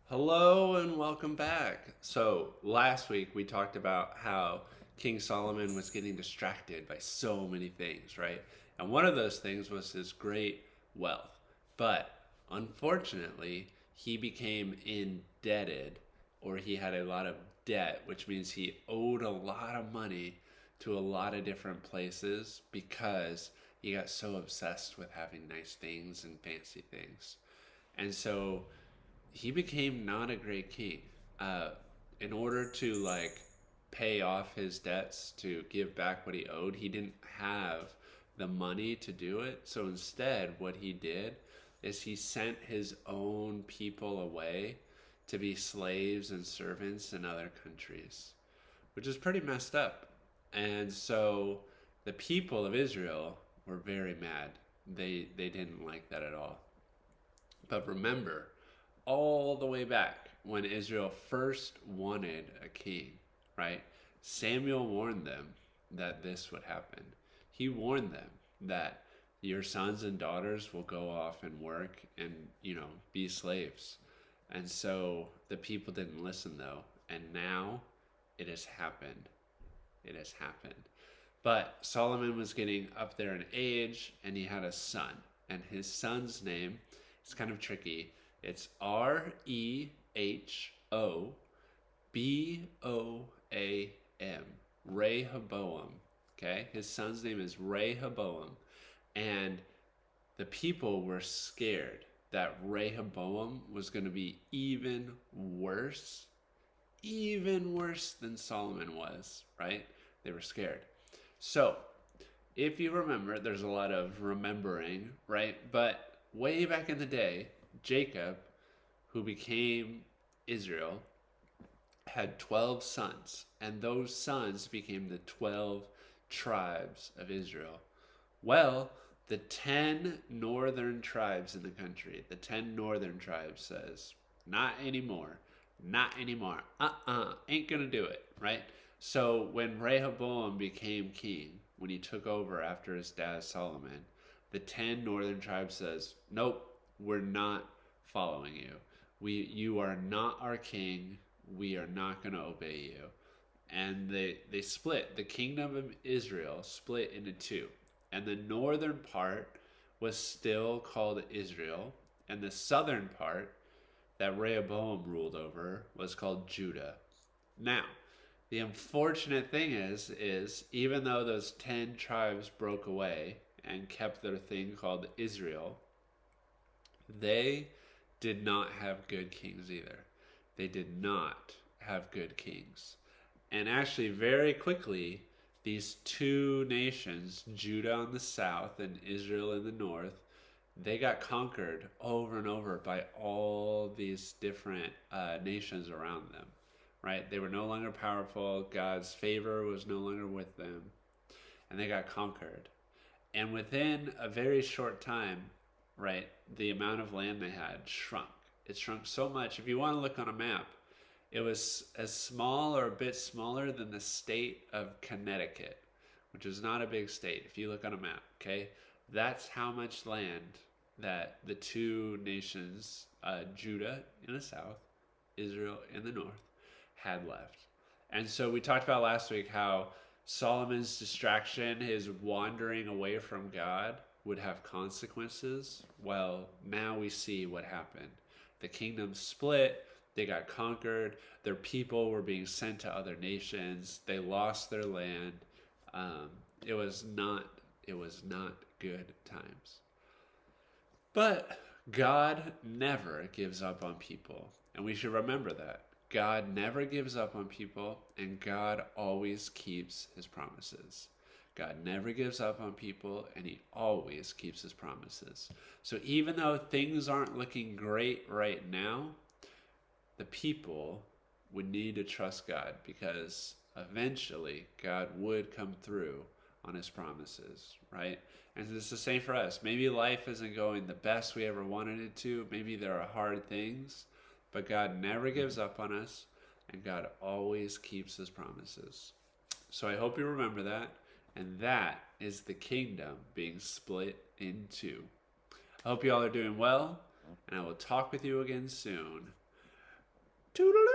Hello and welcome back. So, last week we talked about how King Solomon was getting distracted by so many things, right? And one of those things was his great wealth. But unfortunately, he became indebted, or he had a lot of debt, which means he owed a lot of money to a lot of different places because he got so obsessed with having nice things and fancy things. And so he became not a great king. Uh, in order to pay off his debts, to give back what he owed, he didn't have the money to do it. So instead, what he did is he sent his own people away to be slaves and servants in other countries, which is pretty messed up. And so the people of Israel were very mad. They didn't like that at all. But remember, all the way back when Israel first wanted a king, right? Samuel warned them that this would happen. He warned them that your sons and daughters will go off and work and, be slaves. And so the people didn't listen though. And now it has happened. It has happened. But Solomon was getting up there in age and he had a son. And his son's name is kind of tricky. It's Rehoboam. Rehoboam. Okay? His son's name is Rehoboam. And the people were scared that Rehoboam was going to be even worse than Solomon was, right? They were scared. So, if you remember, there's a lot of remembering, right? But way back in the day, Jacob, who became Israel, had 12 sons, and those sons became the 12 tribes of Israel. Well, the 10 northern tribes in the country, the 10 northern tribes says, not anymore, not anymore, ain't gonna do it, right? So when Rehoboam became king, when he took over after his dad Solomon, the 10 northern tribes says, nope, we're not following you. You are not our king. We are not going to obey you. And they split. The kingdom of Israel split into two. And the northern part was still called Israel. And the southern part that Rehoboam ruled over was called Judah. Now, the unfortunate thing is even though those 10 tribes broke away and kept their thing called Israel, they did not have good kings either. They did not have good kings. And actually, very quickly, these two nations, Judah on the south and Israel in the north, they got conquered over and over by all these different nations around them, right? They were no longer powerful. God's favor was no longer with them, and they got conquered. And within a very short time, right, the amount of land they had shrunk. It shrunk so much. If you want to look on a map, it was as small or a bit smaller than the state of Connecticut, which is not a big state if you look on a map, okay? That's how much land that the two nations, Judah in the south, Israel in the north, had left. And so we talked about last week how Solomon's distraction, his wandering away from God, would have consequences. Well, now we see what happened. The kingdom split, they got conquered, their people were being sent to other nations, they lost their land. It was not good times. But God never gives up on people, and we should remember that. God never gives up on people, and God always keeps his promises. God never gives up on people, and he always keeps his promises. So even though things aren't looking great right now, the people would need to trust God because eventually God would come through on his promises, right? And it's the same for us. Maybe life isn't going the best we ever wanted it to. Maybe there are hard things, but God never gives up on us, and God always keeps his promises. So I hope you remember that, and that is the kingdom being split in two. I hope you all are doing well, and I will talk with you again soon. Toodaloo.